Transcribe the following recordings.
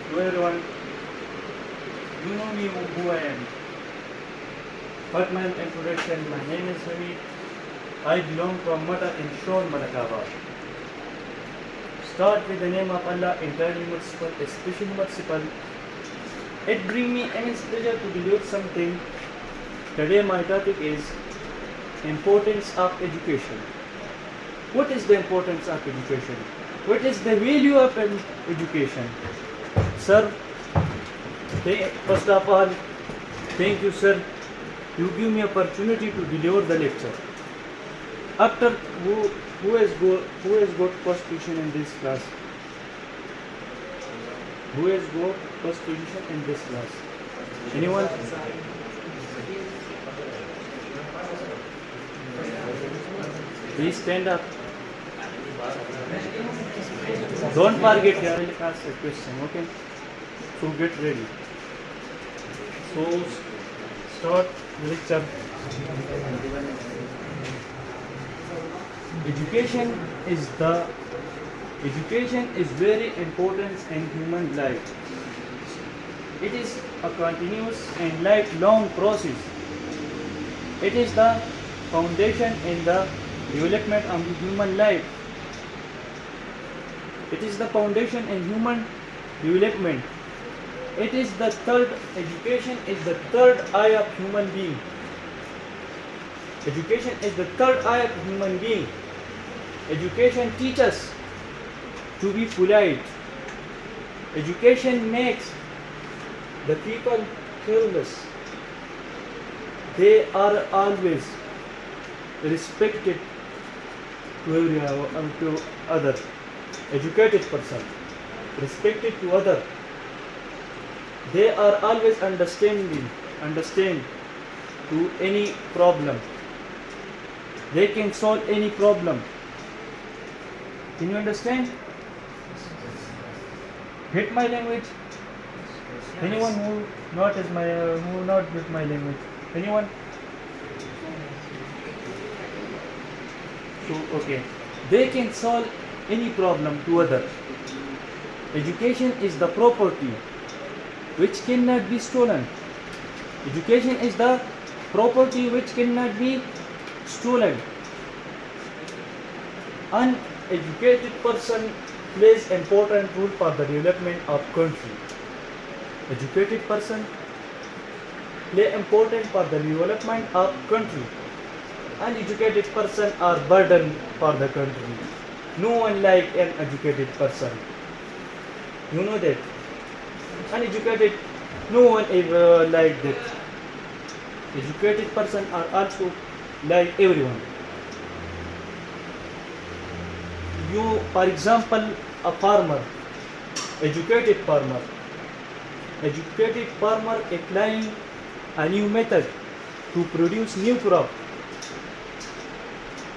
Hello everyone, you know me who I am. But my introduction, my name is Hamid. I belong from Mata in Shore, Malakabad. Start with the name of Allah, entirely merciful, especially merciful. It brings me immense pleasure to deliver something. Today my topic is importance of education. What is the importance of education? What is the value of education? Sir, first of all, thank you, sir. You give me opportunity to deliver the lecture. After who has got first position in this class? Who has got first position in this class? Anyone? Please stand up. Don't forget, I will ask a question, okay? So get ready. So start the lecture. Education is very important in human life. It is a continuous and lifelong process. It is the foundation in the development of the human life. It is the foundation in human development. It is the third, education is the third eye of human being. Education is the third eye of human being. Education teaches us to be polite. Education makes the people careless. They are always respected to other. Educated person, respected to other. They are always understand to any problem. They can solve any problem. Can you understand? Hit my language? Anyone who not with my language? Anyone? So okay. They can solve any problem to other. Education is the property which cannot be stolen. Education is the property which cannot be stolen. An educated person plays important role for the development of country. Educated person play important for the development of country. Uneducated person are burden for the country. No one like an educated person. You know that. Uneducated, no one ever like that. Educated person are also like everyone. You, for example, a farmer, educated farmer applying a new method to produce new crop.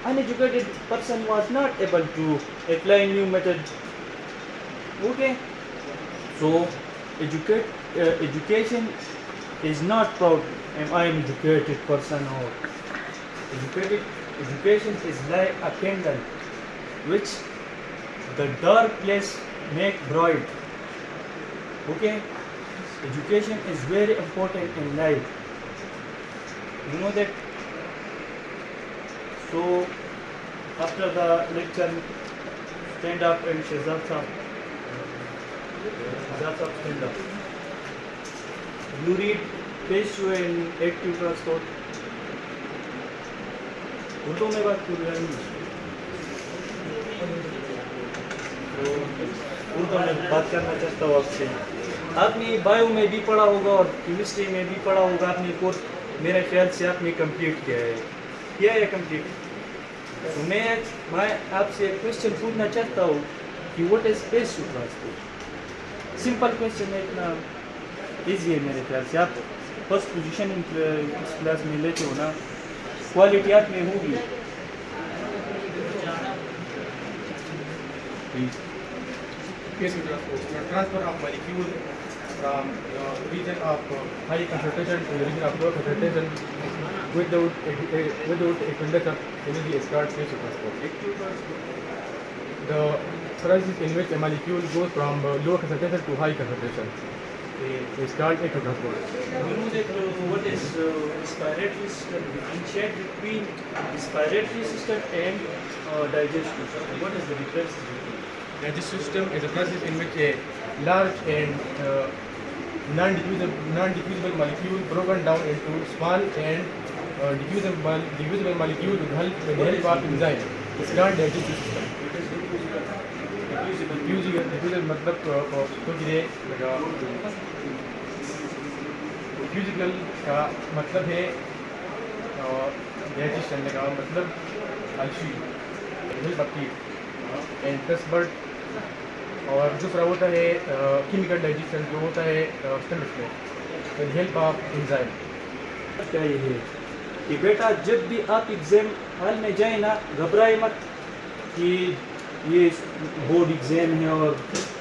Uneducated person was not able to apply new method. Okay, so education is not proud. Am I an educated person or education is like a candle which the dark place make bright. Okay, education is very important in life. You know that. So after the lecture, stand up and Shazad Sahab, stand up. You read page 2 in active transport. Urdu में बात कर रहे हैं. उर्दू में बात करना चाहता हूँ आपसे. आपने बायो में भी पढ़ा होगा और केमिस्ट्री में भी पढ़ा होगा. आपने कोर्स मेरे ख्याल से आपने कंप्लीट किया है कंप्लीट. तो मैं आपसे एक क्वेश्चन पूछना चाहता हूँ कि what is space to transport. Simple question है, इतना ईजी है मेरे ख्याल से. आप फर्स्ट पोजीशन इस क्लास में लेते हो ना, क्वालिटी आप में होगी. Transfer of molecule from region of high concentration to the region of low concentration without a conductor energy is called phase transport. The process in which a molecule goes from low concentration to high concentration. It's called ectotransport. We know that what is respiratory system, differentiate between respiratory system and digestive system. What is the difference between? Digestive system is a process in which a large and non-diffusible molecule broken down into small and diffusible molecule with the help of enzyme. It's called digestive system. What is diffusible? Diffusible मतलब तो ये diffusible का मतलब है digestion का मतलब अलशी help of and transport. और दूसरा होता है chemical digestion जो होता है stomach में with help of enzyme. क्या ये है कि बेटा जब भी आप एग्जाम हॉल में जाए ना, घबराए मत कि ये बोर्ड एग्जाम है और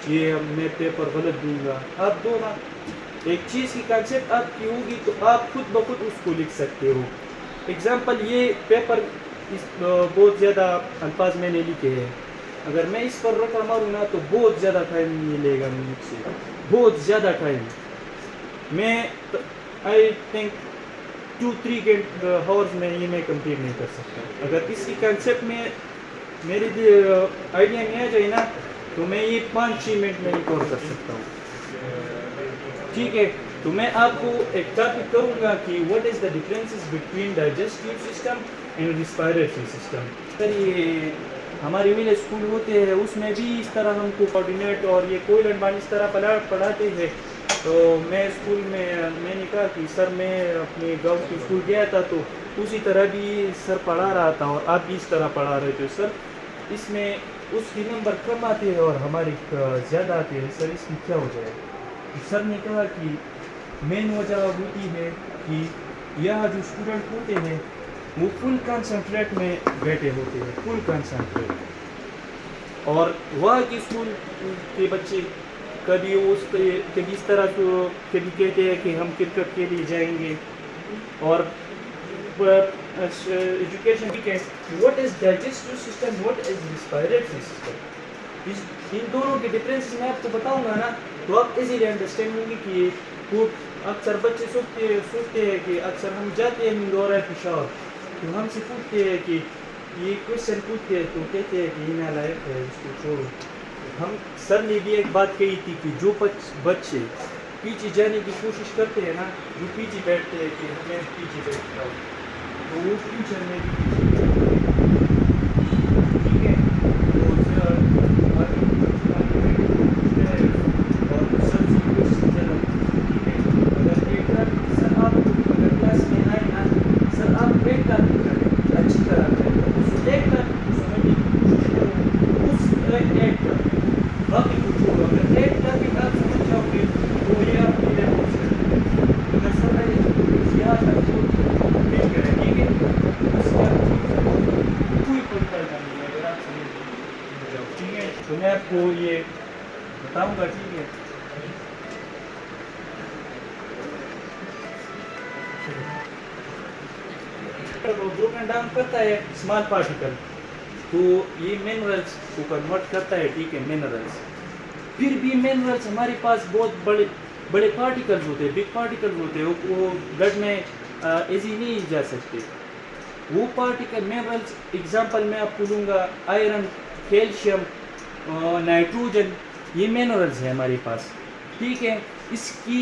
ये मैं पेपर गलत दूंगा. आप दो ना, एक चीज़ की कंसेप्ट आपकी होगी तो आप खुद ब खुद उसको लिख सकते हो. एग्जाम्पल, ये पेपर बहुत ज़्यादा अल्फाज मैंने लिखे हैं, अगर मैं इस पर रटा मारूँ ना तो बहुत ज़्यादा टाइम मिलेगा मुझसे, बहुत ज़्यादा टाइम. मैं आई थिंक 2-3 आवर्स में ये मैं कंप्लीट नहीं कर सकता. अगर इसी कंसेप्ट में मेरी आइडिया में आ जाए ना तो मैं ये 5-6 मिनट में ही कवर कर सकता हूँ. ठीक है, तो मैं आपको एक टॉपिक करूँगा कि what is the differences between digestive system and respiratory system. Sir, ये हमारे विलेज स्कूल होते हैं उसमें भी इस तरह हमको कोऑर्डिनेट और ये कोयल एंड बानी इस तरह पढ़ाते हैं. तो मैं स्कूल में मैंने कहा कि सर मैं अपने गांव के स्कूल गया था तो उसी तरह भी सर पढ़ा रहा था और आप भी इस तरह पढ़ा रहे थे. सर इसमें उसके नंबर कम आते हैं और हमारे ज़्यादा आते हैं. सर इसमें क्या हो जाए? तो सर ने कहा कि मेन वजह होती है कि यहाँ जो स्टूडेंट होते हैं वो फुल कंसंट्रेट में बैठे होते हैं, फुल कंसंट्रेट. और वहाँ के स्कूल के बच्चे कभी इस तरह को कभी कहते हैं कि हम क्रिकेट के लिए जाएंगे और एजुकेशन की what is digestive system, what is respiratory system, इन दोनों के डिफरेंस मैं आपको बताऊंगा ना तो आप इजीली अंडरस्टैंड होंगे कि खूब अक्सर बच्चे सोचते हैं कि अक्सर हम जाते हैं दौरा पेशावर तो हमसे पूछते हैं कि ये क्वेश्चन पूछते हैं तो कहते हैं कि ये नालायक है, इसको छोड़ो. हम सर ने भी एक बात कही थी कि जो बच्चे पीछे जाने की कोशिश करते हैं ना, जो पीछे बैठते हैं कि मैं पीछे बैठता हूँ तो वो फ्यूचर में भी ठीक है. और सर से क्वेश्चन ज़्यादा ठीक है. अगर एक सर आप अगर क्लास में आए ना, सर आप एक का अच्छी तरह करें उस एक का समझने की कोशिश करो, उस एक का बाकी कुछ होगा. अगर एक का भी आप समझ जाओगे तो ये आपके लिए अगर सर यहाँ तक तो ठीक है. ठीक है, उसके कोई परेशानी नहीं है अगर आप समझ जाओ. ठीक है, तो मैं आपको ये बताऊंगा. ठीक है, ब्रोकन डाउन करता है स्मॉल पार्टिकल तो ये मिनरल्स को कन्वर्ट करता है. ठीक है, मिनरल्स. फिर भी मिनरल्स हमारे पास बहुत बड़े बड़े पार्टिकल्स होते हैं, बिग पार्टिकल्स होते हैं, वो ब्लड में इजी नहीं जा सकते. वो पार्टिकल मिनरल्स एग्जांपल मैं आपको लूँगा आयरन, कैल्शियम, नाइट्रोजन, ये मिनरल्स है हमारे पास. ठीक है, इसकी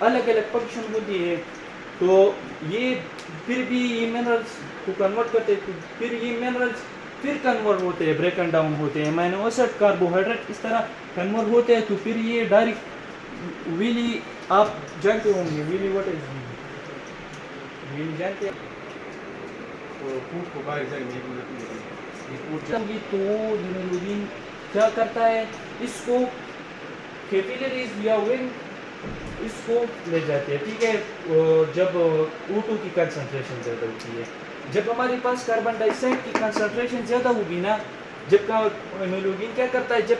अलग अलग फंक्शन होती है तो ये फिर भी ये मिनरल्स को कन्वर्ट करते हैं. तो फिर ये मिनरल्स फिर कन्वर्ट होते हैं, ब्रेकन डाउन होते हैं, अमीनो एसिड, कार्बोहाइड्रेट इस तरह कन्वर्ट होते हैं. तो फिर ये डायरेक्ट विली आप जानते होंगे, विली व्हाट इज विली जानते हैं? फूड को बाहर जाएंगे तो हीमोग्लोबिन क्या करता है, इसको कैपिलरीज या वेन इसको ले जाते हैं. ठीक है, जब O2 की कंसंट्रेशन ज़्यादा होती है, जब हमारे पास कार्बन डाइऑक्साइड की कंसंट्रेशन ज़्यादा होगी ना, जब हीमोग्लोबिन क्या करता है, जब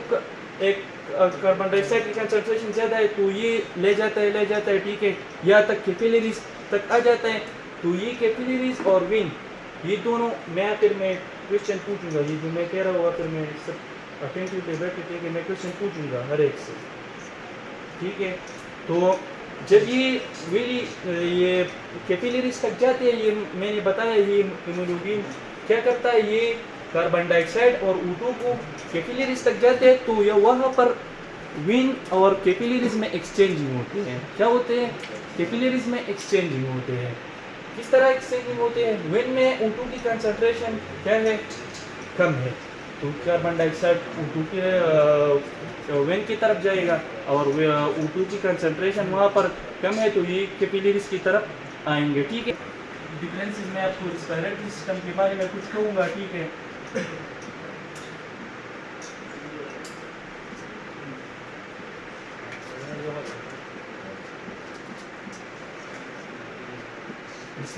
एक कार्बन डाइऑक्साइड की कंसंट्रेशन ज़्यादा है तो ये ले जाता है. ठीक है, यहाँ तक कैपिलरीज तक आ जाता है. तो ये कैपिलरीज और वेन ये दोनों मैं क्वेश्चन पूछूंगा, ये जो मैं कह रहा हूँ फिर मैं सब अटेंटिवली बैठे थे कि मैं क्वेश्चन पूछूंगा हर एक से, ठीक है। तो जब ये कैपिलरीज तक जाते हैं, ये मैंने बताया ये हीमोग्लोबिन क्या करता है, ये कार्बन डाइऑक्साइड और O2 को कैपिलरीज तक जाते हैं, तो ये वहाँ पर वेन और कैपिलरीज में एक्सचेंजिंग होते हैं। क्या होते हैं? कैपिलरीज में एक्सचेंजिंग होते हैं। किस तरह एक्सचेंजिंग होते हैं? वेन में O2 की कंसंट्रेशन क्या है? कम है, तो कार्बन डाइऑक्साइड O2 के वेन की तरफ जाएगा, और O2 की कंसंट्रेशन वहाँ पर कम है, तो ये कैपिलरीज की तरफ आएंगे, ठीक है। डिफरेंसेस में आपको रेस्पिरेटरी सिस्टम के बारे में कुछ कहूँगा, ठीक है।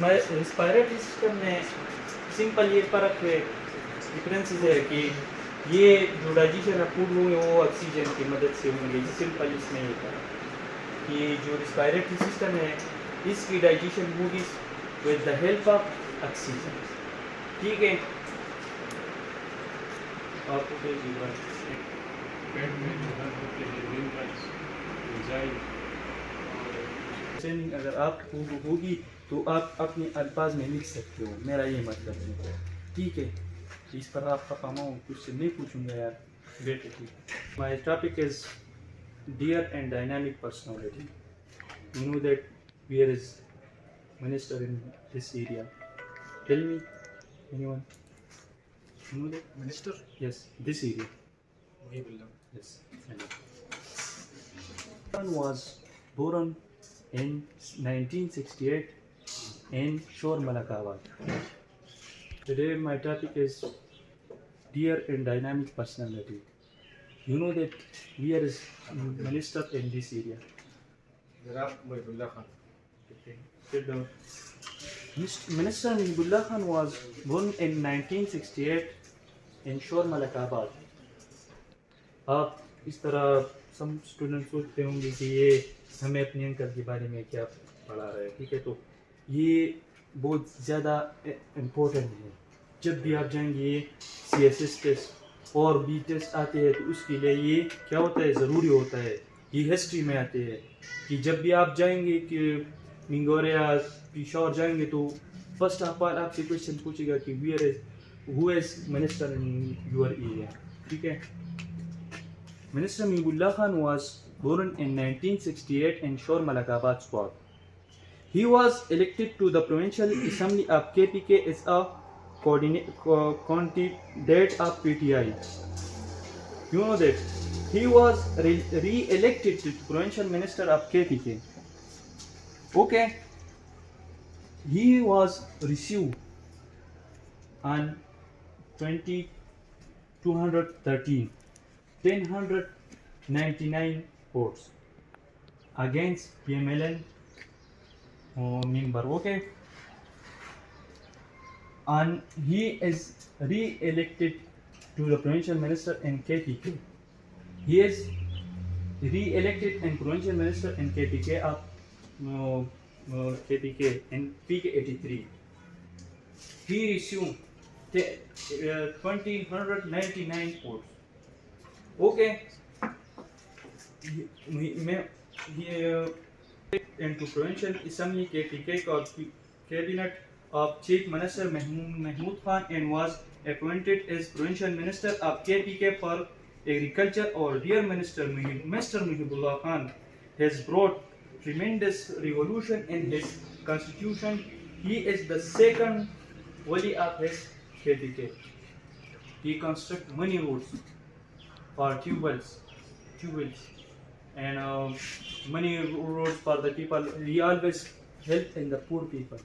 रेस्पिरेटरी सिस्टम में सिंपल ये फर्क है, डिफरेंसेस है कि ये जो डाइजेशन है फूड होंगे वो ऑक्सीजन की मदद से होंगे। सिंपल इसमें ये फर्क कि जो रेस्पिरेटरी सिस्टम है इसकी डाइजेशन होगी with the help of oxygen, ठीक है। आपको पेट में जो है होते हैं मिनरल्स, एंजाइम, ट्रेनिंग अगर आपको होगी तो आप अपने अल्फाज में लिख सकते हो, मेरा ये मतलब है, ठीक है। इस पर आपका पामा कुछ नहीं पूछूंगा यार, बेटे, ठीक। My topic is dear and dynamic personality. You know that where is minister in this area? Tell me, anyone? You know that? Minister? Yes, this area. Muhibullah. Yes. One was born in 1968 in Shore Malakabad. Today my topic is dear and dynamic personality. You know that where is minister in this area? Janab Muhibullah Khan. Sit down. Minister Muhibullah Khan was born in 1968 in Shore Malakabad. आप इस तरह सम student सोचते होंगे कि ये हमें अपने uncle के बारे में क्या पढ़ा रहा है, ठीक है। तो ये बहुत ज़्यादा इम्पोर्टेंट है। जब भी आप जाएंगे CSS टेस्ट और भी टेस्ट आते हैं तो उसके लिए ये क्या होता है, ज़रूरी होता है। ये हिस्ट्री में आते हैं कि जब भी आप जाएंगे कि मिंगोर या पिशोर जाएंगे तो फर्स्ट ऑफ ऑल आपसे क्वेश्चन पूछेगा कि where is who is minister in your area, ठीक है। मिनिस्टर मुहिबुल्लाह खान वाज born in 1968 in Shore Malakabad squad. He was elected to the Provincial Assembly of KPK as a candidate of PTI. You know that he was re-elected to Provincial Minister of KPK. Okay. He was received on 213 1099 votes against PMLN member. Okay. And he is re-elected to the provincial minister in KPK. He is re-elected and provincial minister in KPK of KPK in PK 83. He received 199 votes. Okay. Into provincial assembly KPK cabinet of Chief Minister Mahmood Khan and was appointed as provincial minister of KPK for agriculture. Or dear Minister Mr. Muhibullah Khan has brought tremendous revolution in his constitution. He is the second wali of his KPK. He construct many roads for tubewells and many roads for the people. He always help in the poor people.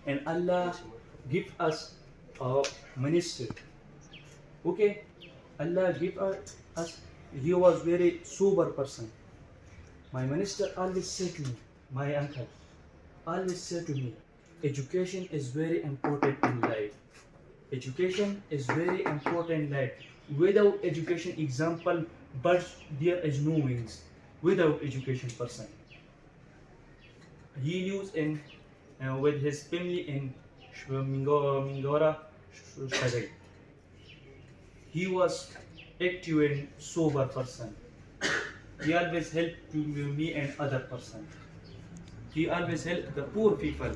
And Allah give us a minister. Okay, Allah give us. He was very sober person. My minister always said to me, my uncle always said to me, education is very important in life. Without education, example, birds, there is no wings. Without education person. He lives in with his family in Mingora, Shadai. he was active and sober person. He always helped to me and other person. He always helped the poor people.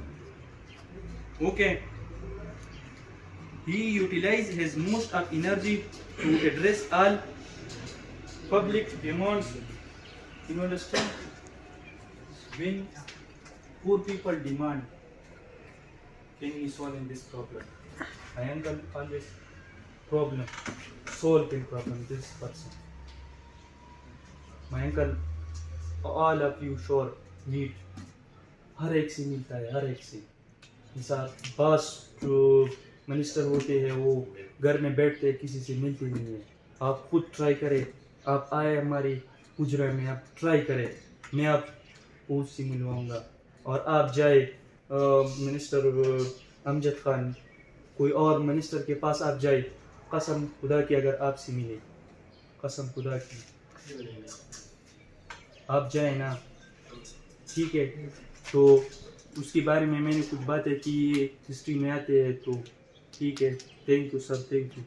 Okay. He utilized his most of energy to address all public demands. You understand? When poor people demand, can you solve in this problem? My uncle always problem, solving problem this person. My uncle, all of you sure need, हर एक से मिलता है, हर एक से. इंसान बस जो minister होते हैं वो घर में बैठते हैं, किसी से मिलते नहीं है. आप खुद ट्राई करें, आप आए हमारी गुजरा में, आप ट्राई करें, मैं आपको उससे मिलवाऊंगा. और आप जाए मिनिस्टर अमजद खान, कोई और मिनिस्टर के पास आप जाए, कसम खुदा की अगर आपसे मिले, कसम खुदा की आप जाए ना, ठीक है. तो उसके बारे में मैंने कुछ बातें की, हिस्ट्री में आते हैं, तो ठीक है. Thank you sir, thank you.